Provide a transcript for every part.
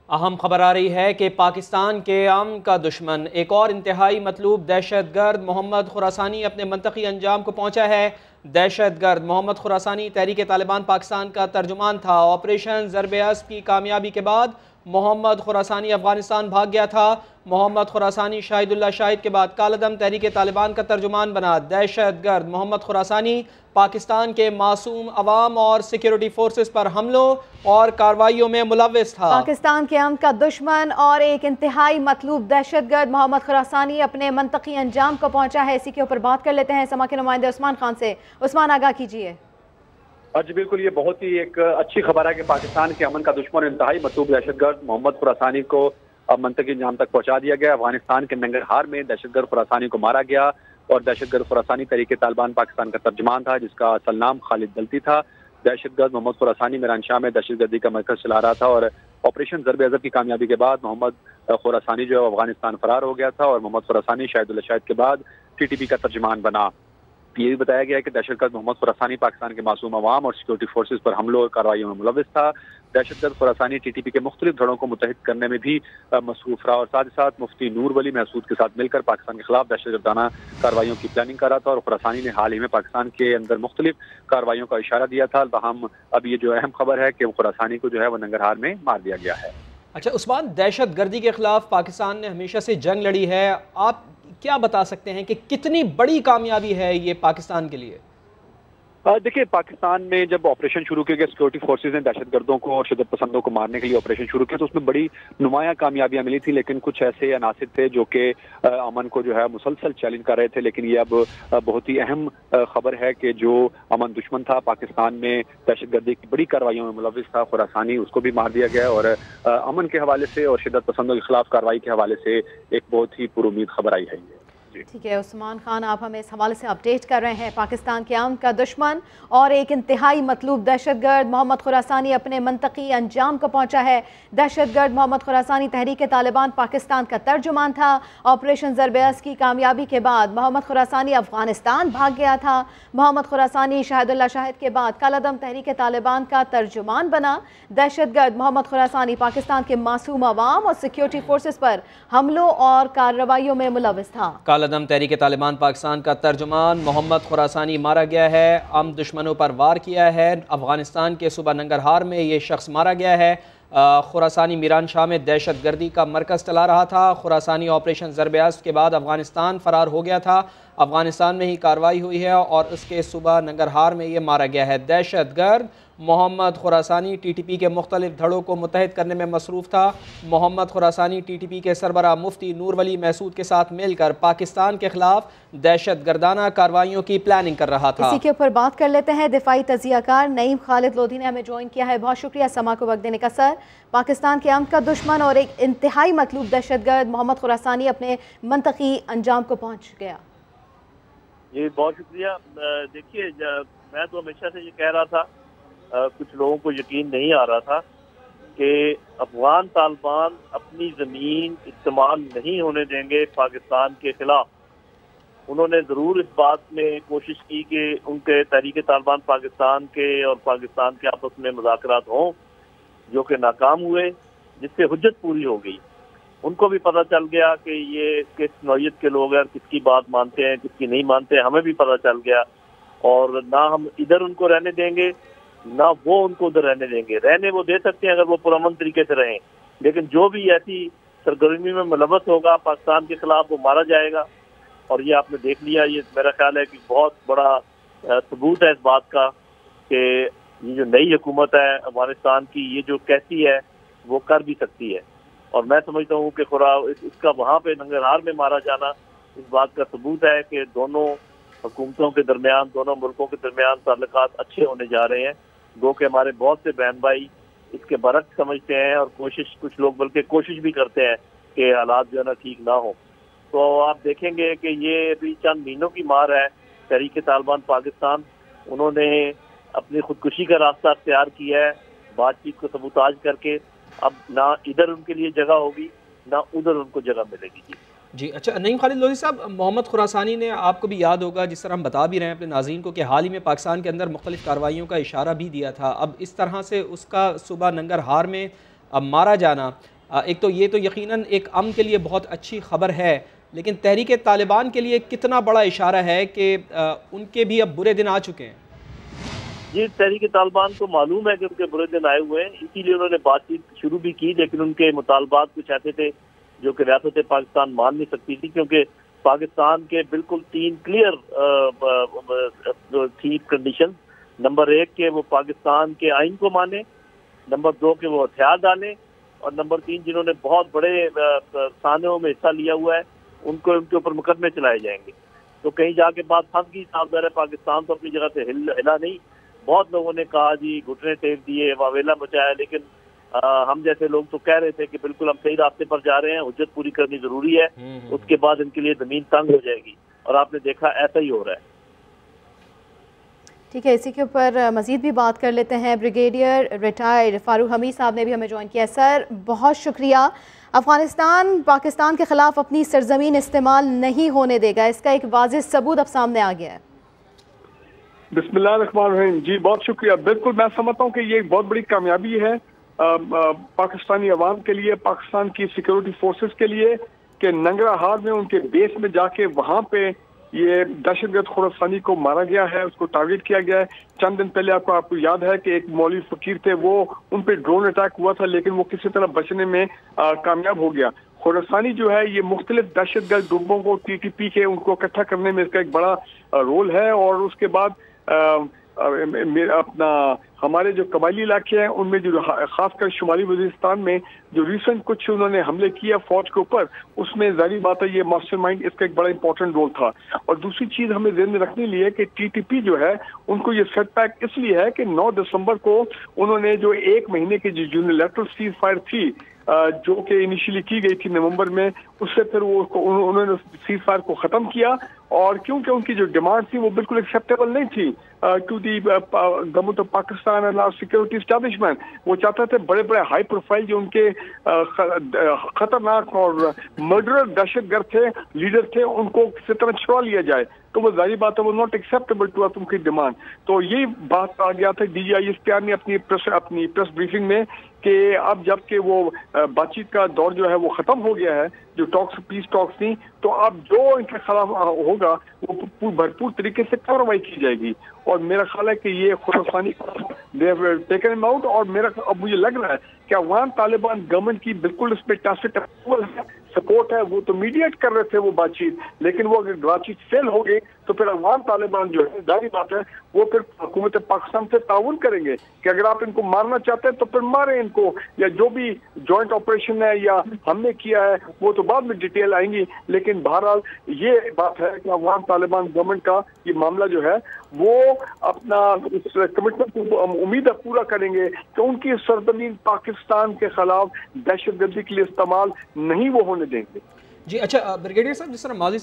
اہم خبر آ رہی ہے کہ پاکستان کے امن کا دشمن ایک اور انتہائی مطلوب دہشت گرد محمد خراسانی اپنے منطقی انجام کو پہنچا ہے۔ دہشت گرد محمد خراسانی تحریک طالبان پاکستان کا ترجمان تھا۔ آپریشن ضرب اسب کی کامیابی کے بعد محمد خراسانی افغانستان بھاگ گیا تھا۔ محمد خراسانی شاہد اللہ شاہد کے بعد کالعدم تحریک طالبان کا ترجمان بنا۔ دہشت گرد محمد خراسانی پاکستان کے معصوم عوام اور سیکیورٹی فورسز پر حملوں اور کارروائیوں میں ملوث تھا۔ پاکستان کے امن کا دشمن اور ایک انتہائی مطلوب دہشت گرد محمد خراسانی اپنے منطقی انجام کو پہنچا ہے۔ اسی کے اوپر بات کر لیتے ہیں سما کے نمائندے عثمان خان سے۔ عثمان، آگاہ کیجیے۔ جی بالکل، یہ بہت ہی ایک اچھی خبر ہے کہ پاکستان کے امن کا دشمن اور انتہائی مطلوب دہشت گرد محمد خراسانی کو اب منطقی انجام تک پہنچا دیا گیا۔ افغانستان کے ننگرہار میں دہشت گرد خراسانی کو مارا گیا اور دہشت گرد خراسانی تحریک طالبان پاکستان کا ترجمان تھا، جس کا اصل نام خالد دلتی تھا۔ دہشت گرد محمد خراسانی میران شاہ میں دہشت گردی کا مرکز چلا رہا تھا اور آپریشن ضرب اسب کی کامیابی کے بعد محمد خراسانی جو ہے افغانستان فرار ہو گیا تھا اور محمد خراسانی شاہد اللہ شاہد کے بعد TTP کا ترجمان بنا۔ یہ بھی بتایا گیا ہے کہ دہشت گرد محمد خراسانی پاکستان کے معصوم عوام اور سیکورٹی فورسز پر حملوں اور کارروائیوں میں ملوث تھا۔ دہشت گرد خراسانی TTP کے مختلف دھڑوں کو متحد کرنے میں بھی مصروف رہا اور ساتھ ہی ساتھ مفتی نور ولی محسود کے ساتھ مل کر پاکستان کے خلاف دہشت گردانہ کارروائیوں کی پلاننگ کر رہا تھا اور خراسانی نے حال ہی میں پاکستان کے اندر مختلف کارروائیوں کا اشارہ دیا تھا۔ تاہم اب یہ جو اہم خبر ہے کہ خراسانی کو جو ہے وہ ننگرہار میں مار دیا گیا ہے۔ اچھا عثمان، دہشت گردی کے خلاف پاکستان نے ہمیشہ سے جنگ لڑی ہے۔ آپ کیا بتا سکتے ہیں کہ کتنی بڑی کامیابی ہے یہ پاکستان کے لیے؟ دیکھیے، پاکستان میں جب آپریشن شروع کیا گیا، سیکورٹی فورسز نے دہشت گردوں کو اور شدت پسندوں کو مارنے کے لیے آپریشن شروع کیا تو اس میں بڑی نمایاں کامیابیاں ملی تھی، لیکن کچھ ایسے عناصر تھے جو کہ امن کو جو ہے مسلسل چیلنج کر رہے تھے۔ لیکن یہ اب بہت ہی اہم خبر ہے کہ جو امن دشمن تھا پاکستان میں دہشت گردی کی بڑی کارروائیوں میں ملوث تھا خراسانی، اس کو بھی مار دیا گیا اور امن کے حوالے سے اور شدت پسندوں کے خلاف کارروائی کے حوالے سے ایک بہت ہی پرامید خبر آئی ہے۔ ٹھیک ہے عثمان خان، آپ ہمیں اس حوالے سے اپڈیٹ کر رہے ہیں۔ پاکستان کے امن کا دشمن اور ایک انتہائی مطلوب دہشت گرد محمد خراسانی اپنے منطقی انجام کو پہنچا ہے۔ دہشت گرد محمد خراسانی تحریک طالبان پاکستان کا ترجمان تھا۔ آپریشن ضرب اسب کی کامیابی کے بعد محمد خراسانی افغانستان بھاگ گیا تھا۔ محمد خراسانی شاہد اللہ شاہد کے بعد کالعدم تحریک طالبان کا ترجمان بنا۔ دہشت گرد محمد خراسانی پاکستان کے معصوم عوام اور سیکیورٹی فورسز پر حملوں اور کارروائیوں میں ملوث تھا۔ کالعدم تحریک طالبان پاکستان کا ترجمان محمد خراسانی مارا گیا ہے۔ دشمنوں پر وار کیا ہے۔ افغانستان کے صوبہ ننگرہار میں یہ شخص مارا گیا ہے۔ خراسانی میران شاہ میں دہشت گردی کا مرکز چلا رہا تھا۔ خراسانی آپریشن ضرب اسب کے بعد افغانستان فرار ہو گیا تھا۔ افغانستان میں ہی کارروائی ہوئی ہے اور اس کے صوبہ ننگرہار میں یہ مارا گیا ہے۔ دہشت گرد محمد خراسانی TTP کے مختلف دھڑوں کو متحد کرنے میں مصروف تھا۔ محمد خراسانی TTP کے سربراہ مفتی نور ولی محسود کے ساتھ مل کر پاکستان کے خلاف دہشت گردانہ کارروائیوں کی پلاننگ کر رہا تھا۔ اسی کے اوپر بات کر لیتے ہیں۔ دفاعی تجزیہ کار نعیم خالد لودھی نے ہمیں جوائن کیا ہے۔ بہت شکریہ سما کو وقت دینے کا۔ سر، پاکستان کے امن کا دشمن اور ایک انتہائی مطلوب دہشت گرد محمد خراسانی اپنے منطقی انجام کو پہنچ گیا۔ جی بہت شکریہ۔ دیکھیے، میں تو ہمیشہ سے یہ کہہ رہا تھا، کچھ لوگوں کو یقین نہیں آ رہا تھا کہ افغان طالبان اپنی زمین استعمال نہیں ہونے دیں گے پاکستان کے خلاف۔ انہوں نے ضرور اس بات میں کوشش کی کہ ان کے تحریک طالبان پاکستان کے اور پاکستان کے آپس میں مذاکرات ہوں، جو کہ ناکام ہوئے، جس سے حجت پوری ہو گئی۔ ان کو بھی پتہ چل گیا کہ یہ کس نوعیت کے لوگ ہیں، کس کی بات مانتے ہیں کس کی نہیں مانتے، ہمیں بھی پتہ چل گیا۔ اور نہ ہم ادھر ان کو رہنے دیں گے نہ وہ ان کو ادھر رہنے دیں گے۔ رہنے وہ دے سکتے ہیں اگر وہ پرامن طریقے سے رہیں، لیکن جو بھی ایسی سرگرمی میں ملوث ہوگا پاکستان کے خلاف وہ مارا جائے گا۔ اور یہ آپ نے دیکھ لیا، یہ میرا خیال ہے کہ بہت بڑا ثبوت ہے اس بات کا کہ یہ جو نئی حکومت ہے افغانستان کی، یہ جو کیسی ہے وہ کر بھی سکتی ہے۔ اور میں سمجھتا ہوں کہ اس کا وہاں پہ ننگرہار میں مارا جانا اس بات کا ثبوت ہے کہ دونوں حکومتوں کے درمیان، دونوں ملکوں کے درمیان تعلقات اچھے ہونے جا رہے ہیں۔ گو کہ ہمارے بہت سے بہن بھائی اس کے برعکس سمجھتے ہیں اور کچھ لوگ بلکہ کوشش بھی کرتے ہیں کہ حالات جو ہے نا ٹھیک نہ ہوں۔ تو آپ دیکھیں گے کہ یہ ابھی چند مہینوں کی مار ہے تحریک طالبان پاکستان۔ انہوں نے اپنی خودکشی کا راستہ اختیار کیا ہے بات چیت کو سبوتاج کر کے۔ اب نہ ادھر ان کے لیے جگہ ہوگی نہ ادھر ان کو جگہ ملے گی۔ جی اچھا نعیم خالد لودھی صاحب، محمد خراسانی نے آپ کو بھی یاد ہوگا، جس طرح ہم بتا بھی رہے ہیں اپنے ناظرین کو، کہ حال ہی میں پاکستان کے اندر مختلف کارروائیوں کا اشارہ بھی دیا تھا۔ اب اس طرح سے اس کا صوبہ ننگرہار میں اب مارا جانا، ایک تو یہ تو یقیناً ایک امن کے لیے بہت اچھی خبر ہے، لیکن تحریک طالبان کے لیے کتنا بڑا اشارہ ہے کہ ان کے بھی اب برے دن آ چکے ہیں؟ جی، تحریک طالبان کو معلوم ہے کہ ان کے برے دن آئے ہوئے ہیں، اسی لیے انہوں نے بات چیت شروع بھی کی، لیکن ان کے مطالبات کچھ ایسے تھے جو کہ ریاست پاکستان مان نہیں سکتی تھی، کیونکہ پاکستان کے بالکل 3 کلیئر تھی کنڈیشن۔ نمبر 1 کہ وہ پاکستان کے آئین کو مانے، نمبر 2 کہ وہ ہتھیار ڈالیں، اور نمبر 3 جنہوں نے بہت بڑے سانحوں میں حصہ لیا ہوا ہے ان کے اوپر مقدمے چلائے جائیں گے۔ تو کہیں جا کے بات پھنس گئی، صاف ظاہر ہے پاکستان تو اپنی جگہ سے ہلا نہیں۔ بہت لوگوں نے کہا جی گھٹنے ٹیک دیے، واویلا مچایا، لیکن ہم جیسے لوگ تو کہہ رہے تھے کہ بالکل ہم صحیح راستے پر جا رہے ہیں، حجت پوری کرنی ضروری ہے، اس کے بعد ان کے لیے زمین تنگ ہو جائے گی، اور آپ نے دیکھا ایسا ہی ہو رہا ہے۔ ٹھیک ہے، اسی کے اوپر مزید بھی بات کر لیتے ہیں۔ بریگیڈیئر ریٹائرڈ فاروق حمید صاحب نے بھی ہمیں جوائن کیا۔ سر بہت شکریہ۔ افغانستان پاکستان کے خلاف اپنی سرزمین استعمال نہیں ہونے دے گا، اس کا ایک واضح ثبوت اب سامنے آ گیا ہے۔ بسم اللہ الرحمن الرحیم۔ جی بہت شکریہ۔ بالکل میں سمجھتا ہوں کہ یہ ایک بہت بڑی کامیابی ہے پاکستانی عوام کے لیے، پاکستان کی سیکورٹی فورسز کے لیے، کہ ننگرہار میں ان کے بیس میں جا کے وہاں پہ یہ دہشت گرد خراسانی کو مارا گیا ہے، اس کو ٹارگٹ کیا گیا ہے۔ چند دن پہلے آپ کو یاد ہے کہ ایک مولوی فقیر تھے، وہ ان پہ ڈرون اٹیک ہوا تھا، لیکن وہ کسی طرح بچنے میں کامیاب ہو گیا۔ خراسانی جو ہے یہ مختلف دہشت گرد گروپوں کو TTP کے ان کو اکٹھا کرنے میں اس کا ایک بڑا رول ہے، اور اس کے بعد اپنا ہمارے جو قبائلی علاقے ہیں ان میں جو خاص کر شمالی وزیرستان میں جو ریسنٹ کچھ انہوں نے حملے کیا فوج کے اوپر، اس میں ظاہری بات ہے یہ ماسٹر مائنڈ اس کا ایک بڑا امپورٹنٹ رول تھا۔ اور دوسری چیز ہمیں ذہن میں رکھنے لیے کہ TTP جو ہے ان کو یہ سیٹ بیک اس لیے ہے کہ 9 دسمبر کو انہوں نے جو 1 مہینے کی جو یونیلیٹرل سیز فائر تھی جو کہ انیشلی کی گئی تھی نومبر میں، اس سے پھر انہوں نے سیز فائر کو ختم کیا، اور کیونکہ ان کی جو ڈیمانڈ تھی وہ بالکل ایکسیپٹیبل نہیں تھی to the government of Pakistan and our security establishment. وہ چاہتے تھے بڑے بڑے ہائی پروفائل جو ان کے خطرناک اور مرڈرر دہشت گرد تھے، لیڈر تھے، ان کو کسی طرح چھڑا لیا جائے، تو وہ ظاہری بات ہے وہ ناٹ ایکسیپٹیبل ٹو ان کی ڈیمانڈ۔ تو یہی بات آ گیا تھا DGI اختیار نے اپنی پریس بریفنگ میں کہ اب جب کہ وہ بات چیت کا دور جو ہے وہ ختم ہو گیا ہے، جو پیس ٹاکس تھیں، تو اب جو ان کے خلاف ہوگا وہ بھرپور طریقے سے کارروائی کی جائے گی۔ اور میرا خیال ہے کہ یہ خراسانی ٹیکن ایم آؤٹ، اور اب مجھے لگ رہا ہے کہ افغان طالبان گورنمنٹ کی بالکل اس پہ ٹیسٹ اپروول ہے، سپورٹ ہے۔ وہ تو میڈیٹ کر رہے تھے وہ بات چیت، لیکن وہ اگر بات چیت فیل ہو گئی تو پھر افغان طالبان جو ہے ظاہری بات ہے وہ پھر حکومت پاکستان سے تعاون کریں گے کہ اگر آپ ان کو مارنا چاہتے ہیں تو پھر ماریں ان کو، یا جو بھی جوائنٹ آپریشن ہے یا ہم نے کیا ہے وہ تو بعد میں ڈیٹیل آئیں گی۔ لیکن بہرحال یہ بات ہے کہ افغان طالبان گورنمنٹ کا یہ معاملہ جو ہے وہ اپنا اس کمٹمنٹ کو امید ہے پورا کریں گے کہ ان کی سرزمین پاکستان کے خلاف دہشت گردی کے لیے استعمال نہیں وہ ہونے دیں گے۔ جی اچھا بریگیڈیئر صاحب، جس طرح ماضی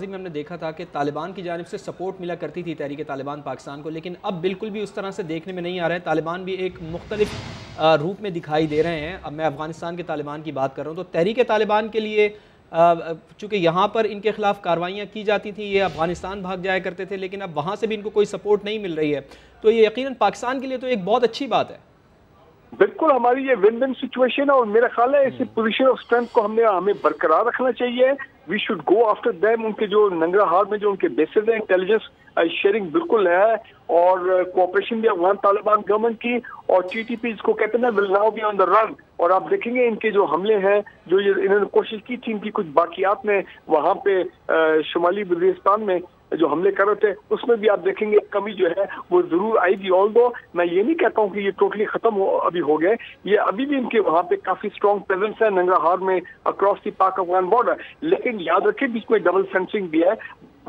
میں ہم نے دیکھا تھا کہ طالبان کی جانب سے سپورٹ ملا کرتی تھی تحریک طالبان پاکستان کو، لیکن اب بالکل بھی اس طرح سے دیکھنے میں نہیں آ رہا ہے۔ طالبان بھی ایک مختلف روپ میں دکھائی دے رہے ہیں۔ اب میں افغانستان کے طالبان کی بات کر رہا ہوں، تو تحریک طالبان کے لیے چونکہ یہاں پر ان کے خلاف کاروائیاں کی جاتی تھیں، یہ افغانستان بھاگ جایا کرتے تھے، لیکن اب وہاں سے بھی ان کو کوئی سپورٹ نہیں مل رہی ہے، تو یہ یقیناً پاکستان کے لیے تو ایک بہت اچھی بات ہے۔ بالکل ہماری یہ ون ون سچویشن ہے، اور میرا خیال ہے اسی پوزیشن آف اسٹرینتھ کو ہمیں برقرار رکھنا چاہیے۔ We should go after them. ان کے جو ننگرہار میں جو ان کے بیسز ہیں انٹیلیجنس شیئرنگ بالکل ہے، اور کوآپریشن بھی افغان طالبان گورنمنٹ کی، اور TTP اس کو کہتے ہیں ول ناؤ بی آن دا رن۔ اور آپ دیکھیں گے ان کے جو حملے ہیں جو انہوں نے کوشش کی تھی ان کی کچھ باقیات میں وہاں پہ شمالی وزیرستان میں جو حملے کر رہے تھے، اس میں بھی آپ دیکھیں گے کمی جو ہے وہ ضرور آئے گی۔ آلدو میں یہ نہیں کہتا ہوں کہ یہ ٹوٹلی ختم ابھی ہو گئے، یہ ابھی بھی ان کے وہاں پہ کافی اسٹرانگ پریزنس ہے ننگرہار میں across the Pak Afghan border. لیکن یاد رکھیں بیچ میں ڈبل فینسنگ بھی ہے،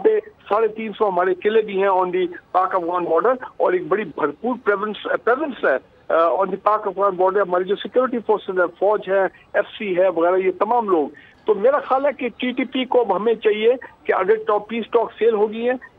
350 ہمارے قلعے بھی ہیں آن دی پاک افغان بارڈر، اور ایک بڑی بھرپور پریزنس ہے آن دی پاک افغان بارڈر۔ ہماری جو سیکورٹی فورسز ہے، فوج ہے، FC ہے وغیرہ، یہ تمام لوگ۔ تو میرا خیال ہے کہ TTP کو اب ہمیں چاہیے کہ اگر پیس ٹاک فیل ہو گئی ہے